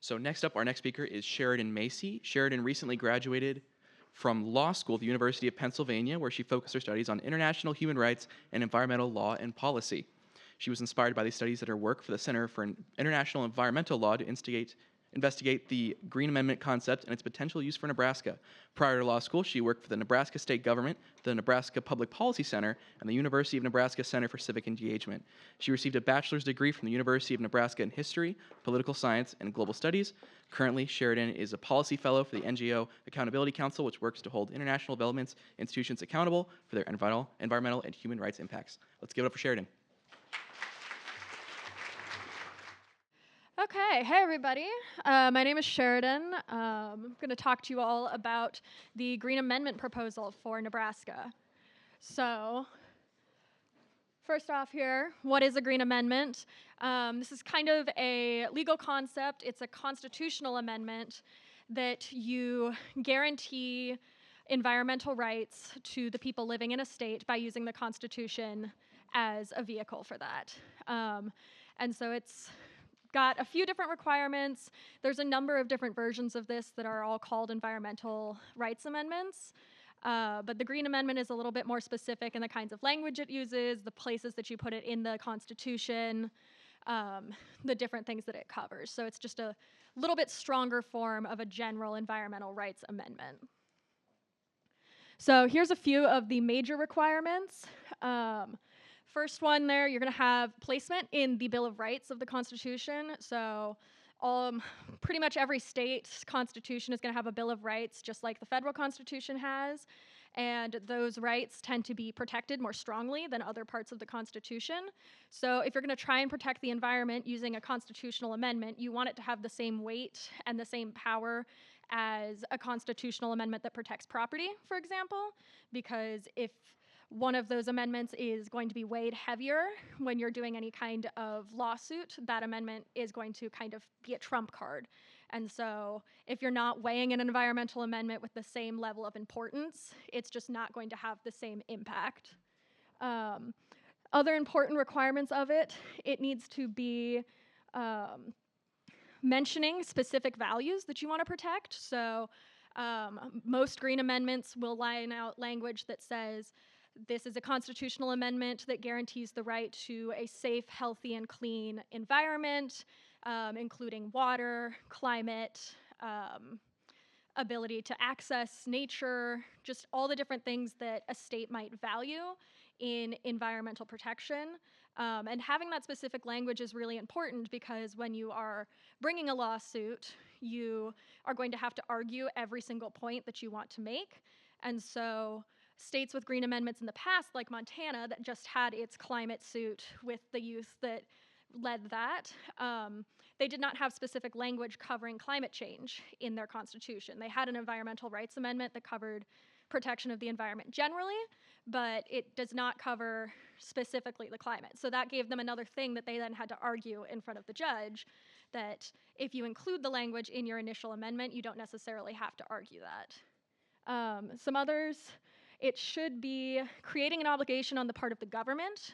So next up, our next speaker is Sheridan Macy. Sheridan recently graduated from law school at the University of Pennsylvania, where she focused her studies on international human rights and environmental law and policy. She was inspired by these studies at her work for the Center for International Environmental Law to investigate the Green Amendment concept and its potential use for Nebraska. Prior to law school, she worked for the Nebraska State Government, the Nebraska Public Policy Center, and the University of Nebraska Center for Civic Engagement. She received a bachelor's degree from the University of Nebraska in History, Political Science, and Global Studies. Currently, Sheridan is a policy fellow for the NGO Accountability Council, which works to hold international development institutions accountable for their environmental and human rights impacts. Let's give it up for Sheridan. Okay, hey everybody. My name is Sheridan. I'm going to talk to you all about the Green Amendment proposal for Nebraska. So, first off here, what is a Green Amendment? This is kind of a legal concept. It's a constitutional amendment that you guarantee environmental rights to the people living in a state by using the Constitution as a vehicle for that. And so it's got a few different requirements. There's a number of different versions of this that are all called environmental rights amendments. But the Green Amendment is a little bit more specific in the kinds of language it uses, the places that you put it in the Constitution, the different things that it covers. So it's just a little bit stronger form of a general environmental rights amendment. So here's a few of the major requirements. First one there, you're going to have placement in the Bill of Rights of the Constitution. So pretty much every state's constitution is going to have a Bill of Rights, just like the federal Constitution has. And those rights tend to be protected more strongly than other parts of the Constitution. So if you're going to try and protect the environment using a constitutional amendment, you want it to have the same weight and the same power as a constitutional amendment that protects property, for example, because if one of those amendments is going to be weighed heavier when you're doing any kind of lawsuit, that amendment is going to kind of be a trump card. And so if you're not weighing an environmental amendment with the same level of importance, it's just not going to have the same impact. Other important requirements of it, it needs to be mentioning specific values that you want to protect. So most green amendments will line out language that says, this is a constitutional amendment that guarantees the right to a safe, healthy, and clean environment, including water, climate, ability to access nature, just all the different things that a state might value in environmental protection. And having that specific language is really important because when you are bringing a lawsuit, you are going to have to argue every single point that you want to make. And so states with green amendments in the past, like Montana, that just had its climate suit with the youth that led that, they did not have specific language covering climate change in their constitution. They had an environmental rights amendment that covered protection of the environment generally, but it does not cover specifically the climate. So that gave them another thing that they then had to argue in front of the judge, that if you include the language in your initial amendment, you don't necessarily have to argue that. Some others, it should be creating an obligation on the part of the government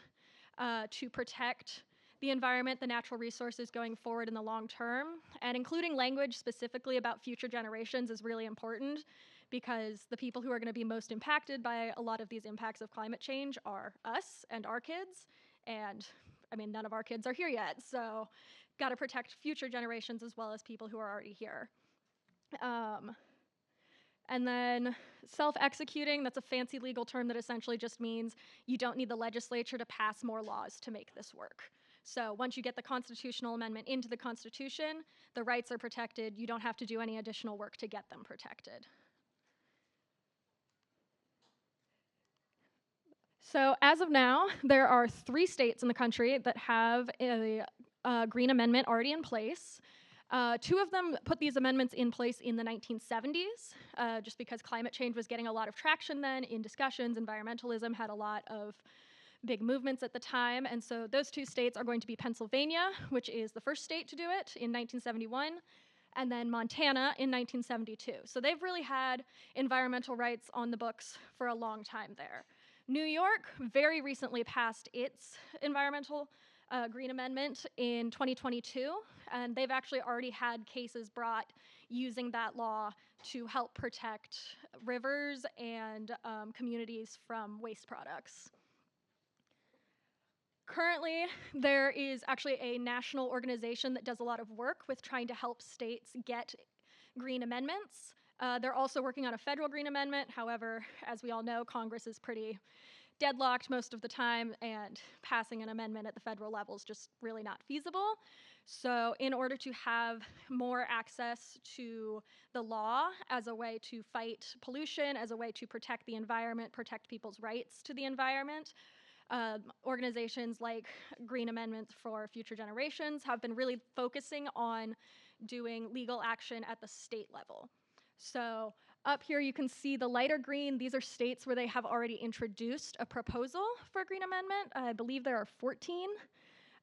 to protect the environment, the natural resources going forward in the long term, and including language specifically about future generations is really important because the people who are going to be most impacted by a lot of these impacts of climate change are us and our kids, and I mean, none of our kids are here yet, so got to protect future generations as well as people who are already here. And then self-executing, that's a fancy legal term that essentially just means you don't need the legislature to pass more laws to make this work. So once you get the constitutional amendment into the Constitution, the rights are protected. You don't have to do any additional work to get them protected. So as of now, there are 3 states in the country that have a Green Amendment already in place. 2 of them put these amendments in place in the 1970s, just because climate change was getting a lot of traction then in discussions. Environmentalism had a lot of big movements at the time, and so those 2 states are going to be Pennsylvania, which is the first state to do it in 1971, and then Montana in 1972. So they've really had environmental rights on the books for a long time there. New York very recently passed its environmental Green Amendment in 2022, and they've actually already had cases brought using that law to help protect rivers and communities from waste products. Currently, there is actually a national organization that does a lot of work with trying to help states get green amendments. They're also working on a federal green amendment. However, as we all know, Congress is pretty deadlocked most of the time, and passing an amendment at the federal level is just really not feasible. So in order to have more access to the law as a way to fight pollution, as a way to protect the environment, protect people's rights to the environment, organizations like Green Amendments for Future Generations have been really focusing on doing legal action at the state level. So up here you can see the lighter green. These are states where they have already introduced a proposal for a green amendment. I believe there are 14.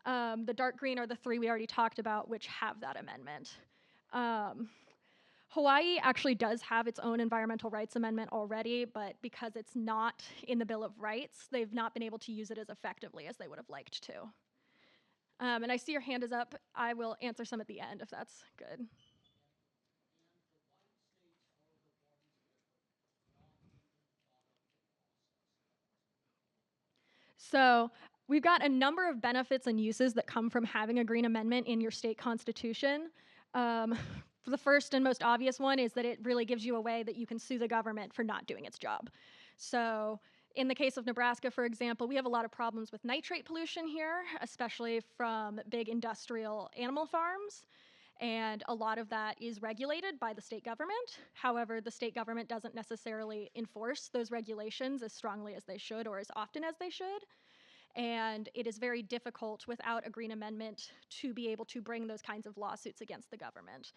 The dark green are the 3 we already talked about, which have that amendment. Hawaii actually does have its own environmental rights amendment already, but because it's not in the Bill of Rights, they've not been able to use it as effectively as they would have liked to. And I see your hand is up. I will answer some at the end if that's good. So we've got a number of benefits and uses that come from having a green amendment in your state constitution. The first and most obvious one is that it really gives you a way that you can sue the government for not doing its job. So in the case of Nebraska, for example, we have a lot of problems with nitrate pollution here, especially from big industrial animal farms. And a lot of that is regulated by the state government. However, the state government doesn't necessarily enforce those regulations as strongly as they should or as often as they should. And it is very difficult without a green amendment to be able to bring those kinds of lawsuits against the government.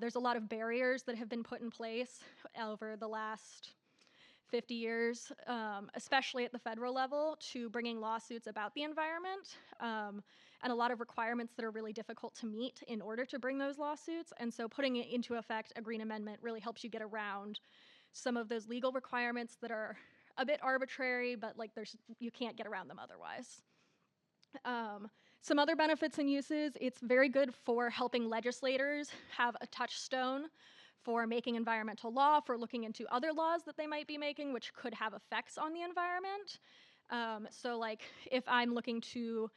There's a lot of barriers that have been put in place over the last 50 years, especially at the federal level, to bringing lawsuits about the environment, and a lot of requirements that are really difficult to meet in order to bring those lawsuits. And so putting it into effect, a green amendment really helps you get around some of those legal requirements that are a bit arbitrary, but like you can't get around them otherwise. Some other benefits and uses, it's very good for helping legislators have a touchstone for making environmental law, for looking into other laws that they might be making, which could have effects on the environment. So like if I'm looking to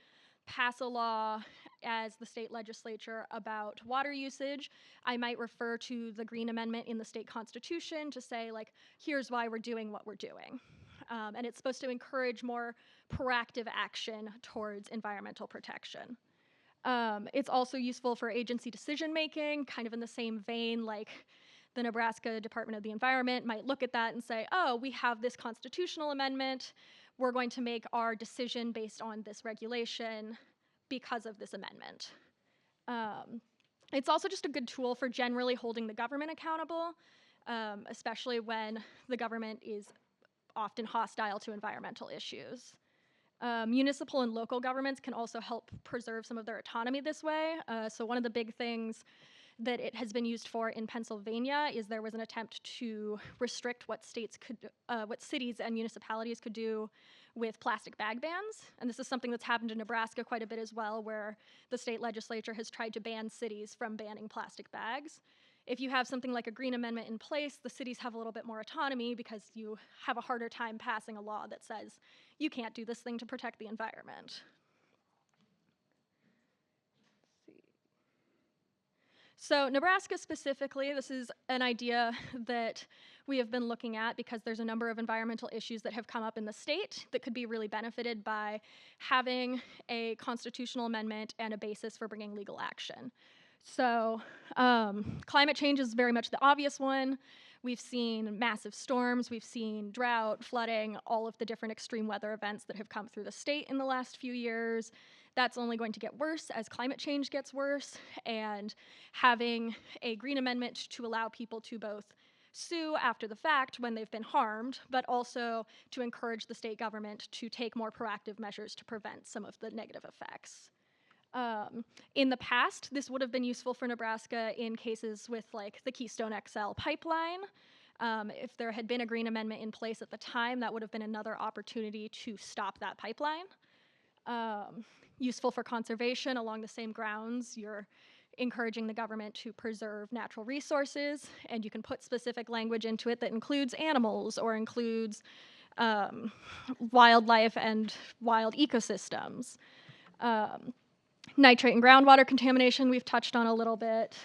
pass a law as the state legislature about water usage, I might refer to the Green Amendment in the state constitution to say, like, here's why we're doing what we're doing. And it's supposed to encourage more proactive action towards environmental protection. It's also useful for agency decision making, kind of in the same vein, like the Nebraska Department of the Environment might look at that and say, oh, we have this constitutional amendment. We're going to make our decision based on this regulation because of this amendment. It's also just a good tool for generally holding the government accountable, especially when the government is often hostile to environmental issues. Municipal and local governments can also help preserve some of their autonomy this way. So one of the big things that it has been used for in Pennsylvania is there was an attempt to restrict what cities and municipalities could do with plastic bag bans. And this is something that's happened in Nebraska quite a bit as well, where the state legislature has tried to ban cities from banning plastic bags. If you have something like a green amendment in place, the cities have a little bit more autonomy because you have a harder time passing a law that says you can't do this thing to protect the environment. So Nebraska specifically, this is an idea that we have been looking at because there's a number of environmental issues that have come up in the state that could be really benefited by having a constitutional amendment and a basis for bringing legal action. So climate change is very much the obvious one. We've seen massive storms, we've seen drought, flooding, all of the different extreme weather events that have come through the state in the last few years. That's only going to get worse as climate change gets worse, and having a green amendment to allow people to both sue after the fact when they've been harmed, but also to encourage the state government to take more proactive measures to prevent some of the negative effects. In the past, this would have been useful for Nebraska in cases with like the Keystone XL pipeline. If there had been a green amendment in place at the time, that would have been another opportunity to stop that pipeline. useful for conservation along the same grounds. You're encouraging the government to preserve natural resources, and you can put specific language into it that includes animals or includes wildlife and wild ecosystems. Nitrate and groundwater contamination we've touched on a little bit,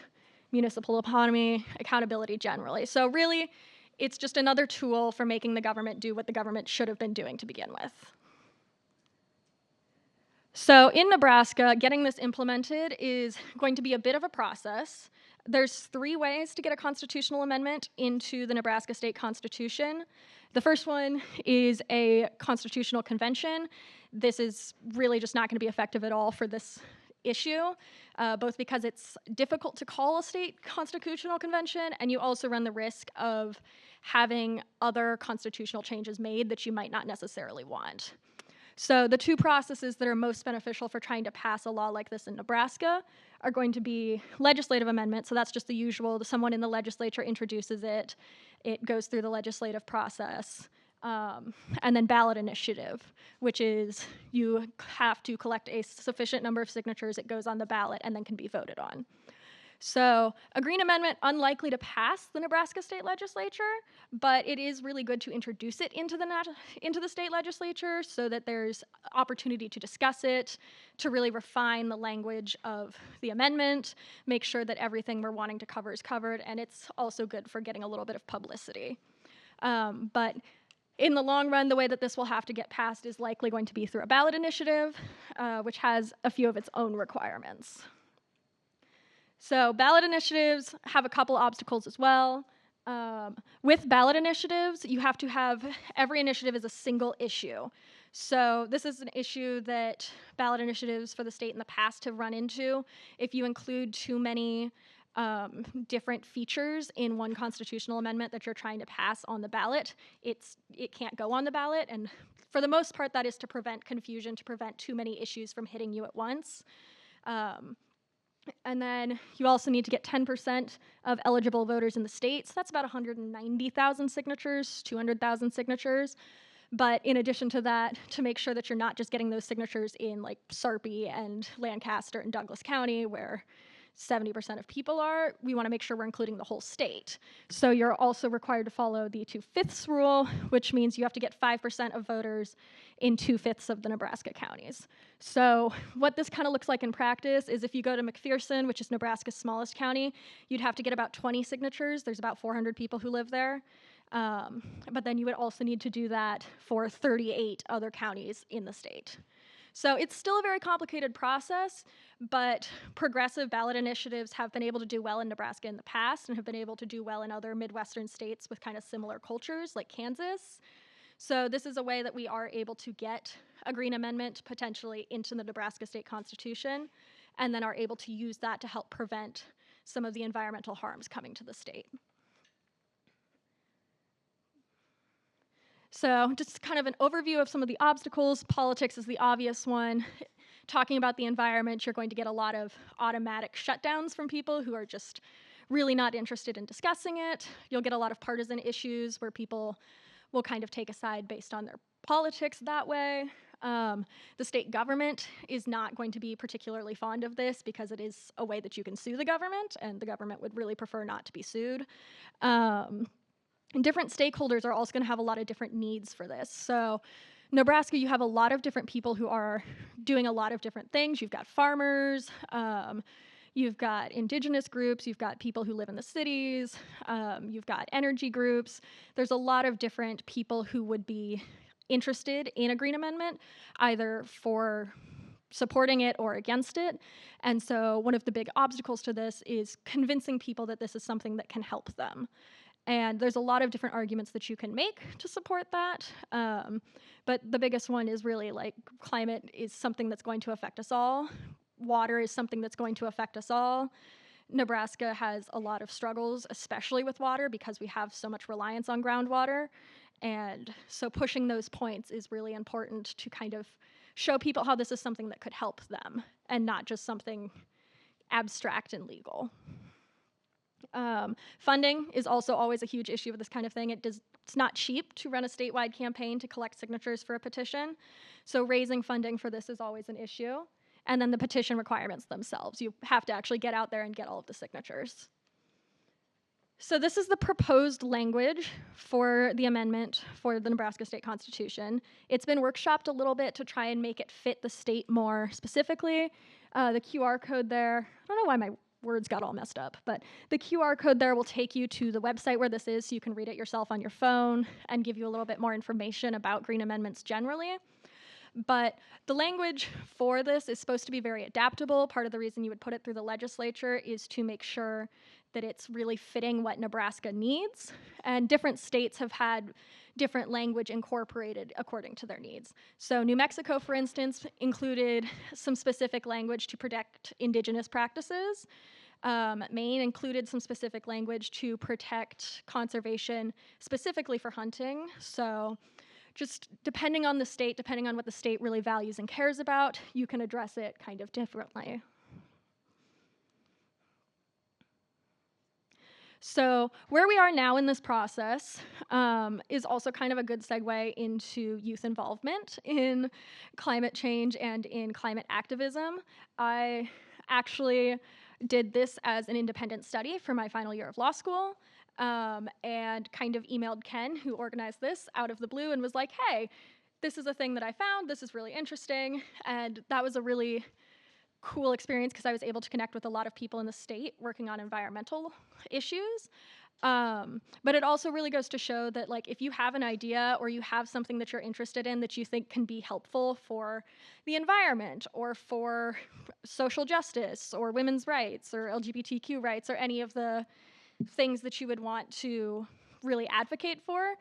municipal autonomy, accountability generally. So really, it's just another tool for making the government do what the government should have been doing to begin with. So in Nebraska, getting this implemented is going to be a bit of a process. There's 3 ways to get a constitutional amendment into the Nebraska State Constitution. The first one is a constitutional convention. This is really just not going to be effective at all for this issue, both because it's difficult to call a state constitutional convention, and you also run the risk of having other constitutional changes made that you might not necessarily want. So the 2 processes that are most beneficial for trying to pass a law like this in Nebraska are going to be legislative amendment. So that's just the usual, someone in the legislature introduces it, it goes through the legislative process, and then ballot initiative, which is you have to collect a sufficient number of signatures, it goes on the ballot, and then can be voted on. So a green amendment, unlikely to pass the Nebraska state legislature, but it is really good to introduce it into the state legislature so that there's opportunity to discuss it, to really refine the language of the amendment, make sure that everything we're wanting to cover is covered, and it's also good for getting a little bit of publicity. But in the long run, the way that this will have to get passed is likely going to be through a ballot initiative, which has a few of its own requirements. So ballot initiatives have a couple obstacles as well. With ballot initiatives, you have to have, every initiative is a single issue. So this is an issue that ballot initiatives for the state in the past have run into. If you include too many different features in one constitutional amendment that you're trying to pass on the ballot, it can't go on the ballot. And for the most part, that is to prevent confusion, to prevent too many issues from hitting you at once. And then you also need to get 10% of eligible voters in the state. So that's about 190,000 signatures, 200,000 signatures. But in addition to that, to make sure that you're not just getting those signatures in like Sarpy and Lancaster and Douglas County, where 70% of people are, we want to make sure we're including the whole state. So you're also required to follow the 2/5 rule, which means you have to get 5% of voters in 2/5 of the Nebraska counties. So what this kind of looks like in practice is if you go to McPherson, which is Nebraska's smallest county, you'd have to get about 20 signatures. There's about 400 people who live there. But then you would also need to do that for 38 other counties in the state. So it's still a very complicated process, but progressive ballot initiatives have been able to do well in Nebraska in the past and have been able to do well in other Midwestern states with kind of similar cultures like Kansas. So this is a way that we are able to get a green amendment potentially into the Nebraska state constitution, and then are able to use that to help prevent some of the environmental harms coming to the state. So just kind of an overview of some of the obstacles. Politics is the obvious one. Talking about the environment, you're going to get a lot of automatic shutdowns from people who are just really not interested in discussing it. You'll get a lot of partisan issues where people will kind of take a side based on their politics that way. The state government is not going to be particularly fond of this because it is a way that you can sue the government, and the government would really prefer not to be sued. And different stakeholders are also going to have a lot of different needs for this. So Nebraska, you have a lot of different people who are doing a lot of different things. You've got farmers, you've got indigenous groups, you've got people who live in the cities, you've got energy groups. There's a lot of different people who would be interested in a green amendment, either for supporting it or against it. And so one of the big obstacles to this is convincing people that this is something that can help them. And there's a lot of different arguments that you can make to support that. But the biggest one is really like climate is something that's going to affect us all. Water is something that's going to affect us all. Nebraska has a lot of struggles, especially with water, because we have so much reliance on groundwater. And so pushing those points is really important to kind of show people how this is something that could help them and not just something abstract and legal. Funding is also always a huge issue with this kind of thing. It's not cheap to run a statewide campaign to collect signatures for a petition, so raising funding for this is always an issue. and then the petition requirements themselves. You have to actually get out there and get all of the signatures. So this is the proposed language for the amendment for the Nebraska State Constitution. It's been workshopped a little bit to try and make it fit the state more specifically. The QR code there, I don't know why my words got all messed up, but the QR code there will take you to the website where this is so you can read it yourself on your phone and give you a little bit more information about green amendments generally. But the language for this is supposed to be very adaptable. Part of the reason you would put it through the legislature is to make sure that it's really fitting what Nebraska needs. And different states have had different language incorporated according to their needs. So New Mexico, for instance, included some specific language to protect indigenous practices. Maine included some specific language to protect conservation specifically for hunting. So just depending on the state, depending on what the state really values and cares about, you can address it kind of differently. So where we are now in this process is also kind of a good segue into youth involvement in climate change and in climate activism. I actually did this as an independent study for my final year of law school, and kind of emailed Ken, who organized this, out of the blue and was like, hey, this is a thing that I found, this is really interesting, and that was a really cool experience because I was able to connect with a lot of people in the state working on environmental issues. But it also really goes to show that, like, if you have an idea or you have something that you're interested in that you think can be helpful for the environment or for social justice or women's rights or LGBTQ rights or any of the things that you would want to really advocate for,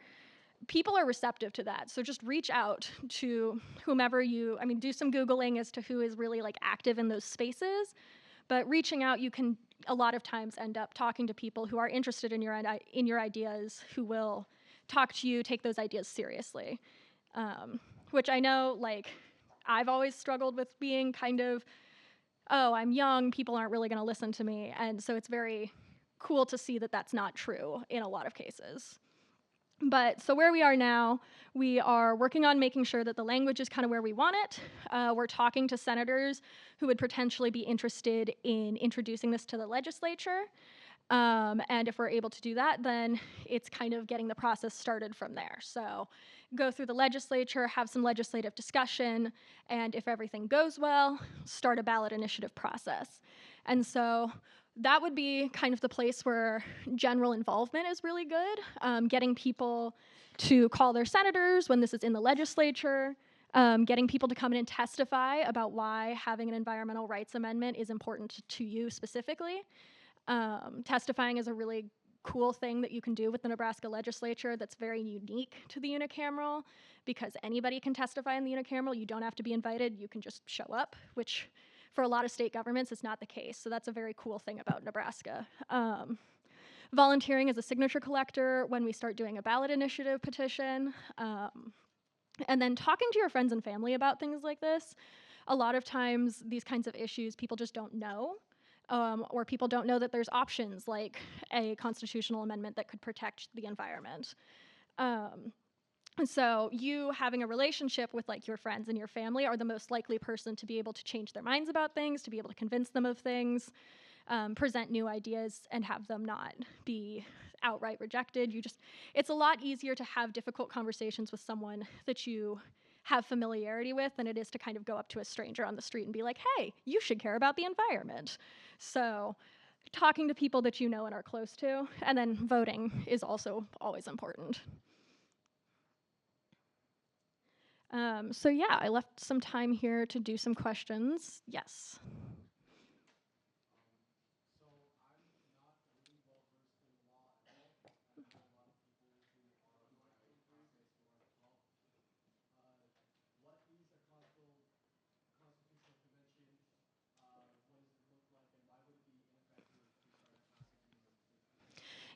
people are receptive to that. So just reach out to whomever do some Googling as to who is really like active in those spaces. But reaching out, you can a lot of times end up talking to people who are interested in your ideas, who will talk to you, take those ideas seriously. Which I know, like, I've always struggled with being kind of, oh, I'm young, people aren't really going to listen to me. And so it's very cool to see that that's not true in a lot of cases. But so where we are now, we are working on making sure that the language is kind of where we want it. We're talking to senators who would potentially be interested in introducing this to the legislature. And if we're able to do that, then it's kind of getting the process started from there. So go through the legislature, have some legislative discussion, and if everything goes well, start a ballot initiative process. And so that would be kind of the place where general involvement is really good, getting people to call their senators when this is in the legislature, getting people to come in and testify about why having an environmental rights amendment is important to you specifically. Testifying is a really cool thing that you can do with the Nebraska legislature that's very unique to the unicameral, because anybody can testify in the unicameral. You don't have to be invited, you can just show up, which for a lot of state governments, it's not the case. So that's a very cool thing about Nebraska. Volunteering as a signature collector when we start doing a ballot initiative petition. And then talking to your friends and family about things like this. A lot of times, these kinds of issues, people just don't know. Or people don't know that there's options like a constitutional amendment that could protect the environment. And so you having a relationship with like your friends and your family are the most likely person to be able to change their minds about things, to be able to convince them of things, present new ideas, and have them not be outright rejected. It's a lot easier to have difficult conversations with someone that you have familiarity with than it is to kind of go up to a stranger on the street and be like, hey, you should care about the environment. So talking to people that you know and are close to, and then voting is also always important. So yeah, I left some time here to do some questions. Yes.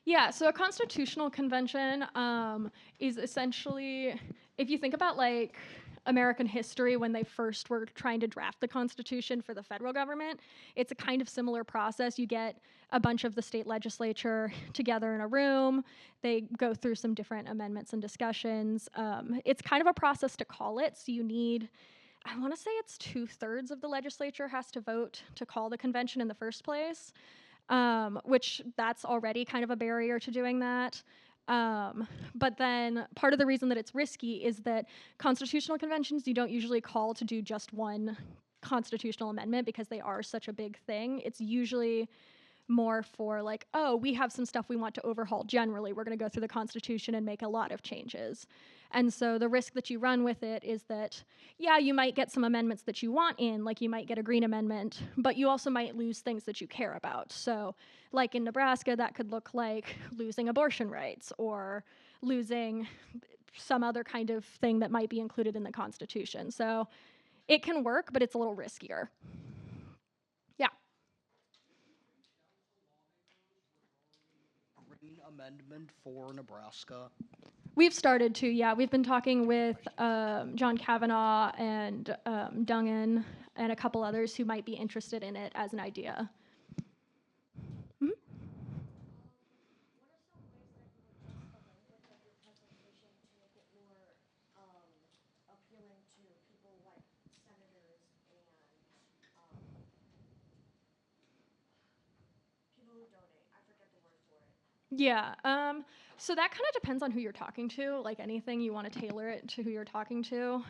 Yeah, so a constitutional convention is essentially, if you think about like American history when they first were trying to draft the Constitution for the federal government, it's a kind of similar process. You get a bunch of the state legislature together in a room, they go through some different amendments and discussions. It's kind of a process to call it, so you need I want to say it's 2/3 of the legislature has to vote to call the convention in the first place, which that's already kind of a barrier to doing that. But then part of the reason that it's risky is that constitutional conventions, you don't usually call to do just one constitutional amendment because they are such a big thing. It's usually more for like, oh, we have some stuff we want to overhaul generally. We're going to go through the Constitution and make a lot of changes. And so the risk that you run with it is that, yeah, you might get some amendments that you want in, like you might get a Green Amendment, but you also might lose things that you care about. So, like in Nebraska, that could look like losing abortion rights or losing some other kind of thing that might be included in the Constitution. So it can work, but it's a little riskier. Yeah. Green amendment for Nebraska. We've started to, yeah. We've been talking with John Kavanaugh and Dungin and a couple others who might be interested in it as an idea. Mhm. Yeah. So that kind of depends on who you're talking to. Like anything, you want to tailor it to who you're talking to.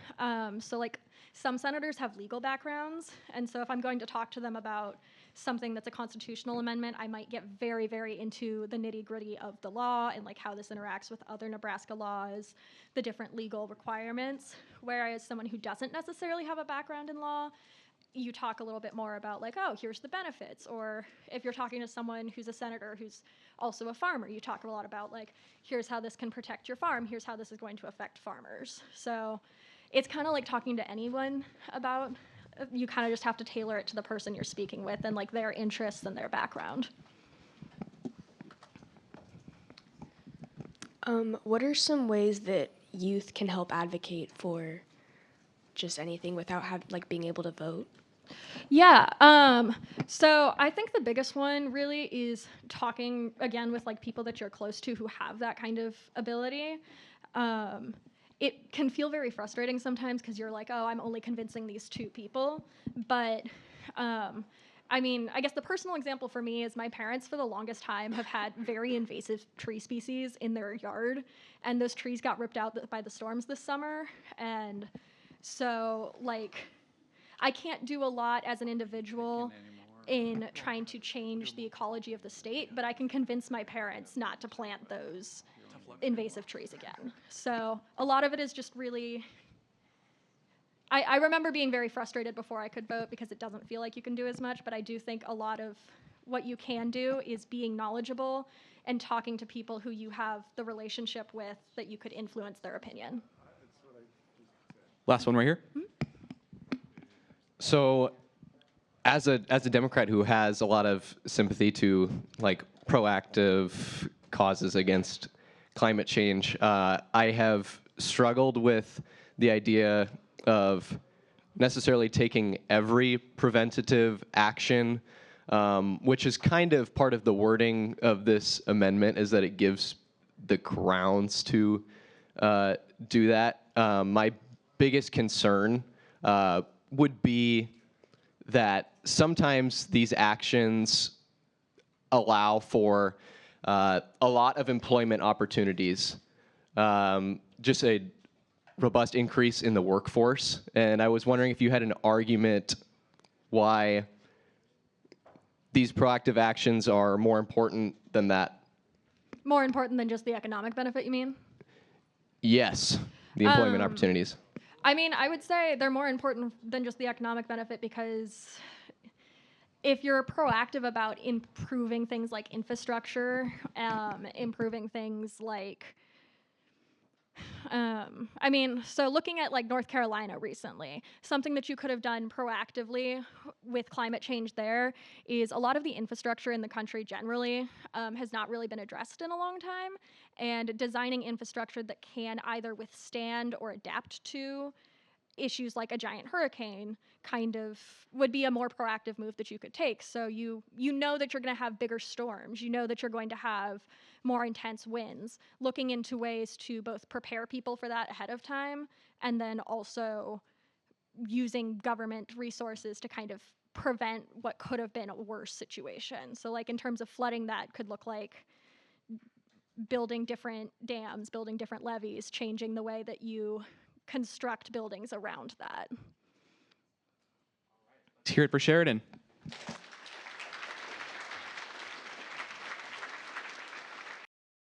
So like some senators have legal backgrounds, and so if I'm going to talk to them about something that's a constitutional amendment, I might get very, very into the nitty-gritty of the law and like how this interacts with other Nebraska laws, the different legal requirements. Whereas someone who doesn't necessarily have a background in law, you talk a little bit more about like, oh, here's the benefits. Or if you're talking to someone who's a senator who's also a farmer, you talk a lot about like, here's how this can protect your farm, here's how this is going to affect farmers. So it's kind of like talking to anyone about, you kind of just have to tailor it to the person you're speaking with and like their interests and their background. What are some ways that youth can help advocate for just anything without being able to vote? Yeah. So I think the biggest one really is talking again with like people that you're close to who have that kind of ability. It can feel very frustrating sometimes because you're like, oh, I'm only convincing these two people. But I mean, I guess the personal example for me is my parents for the longest time have had very invasive tree species in their yard. And those trees got ripped out by the storms this summer. And so like, I can't do a lot as an individual in trying to change the ecology of the state, but I can convince my parents not to plant those invasive trees again. So a lot of it is just really, I remember being very frustrated before I could vote because it doesn't feel like you can do as much, but I do think a lot of what you can do is being knowledgeable and talking to people who you have the relationship with that you could influence their opinion. Last one right here. Mm-hmm. So, as a Democrat who has a lot of sympathy to like proactive causes against climate change, I have struggled with the idea of necessarily taking every preventative action, which is kind of part of the wording of this amendment, is that it gives the grounds to do that. My biggest concern would be that sometimes these actions allow for a lot of employment opportunities, just a robust increase in the workforce. And I was wondering if you had an argument why these proactive actions are more important than that. More important than just the economic benefit, you mean? Yes, the employment opportunities. I mean, I would say they're more important than just the economic benefit because if you're proactive about improving things like infrastructure, improving things like, I mean, so looking at like North Carolina recently, something that you could have done proactively with climate change there is a lot of the infrastructure in the country generally has not really been addressed in a long time. And designing infrastructure that can either withstand or adapt to issues like a giant hurricane kind of would be a more proactive move that you could take. So you know that you're going to have bigger storms. You know that you're going to have more intense winds. Looking into ways to both prepare people for that ahead of time and then also using government resources to kind of prevent what could have been a worse situation. So like in terms of flooding, that could look like building different dams, building different levees, changing the way that you construct buildings around that. Let's hear it for Sheridan.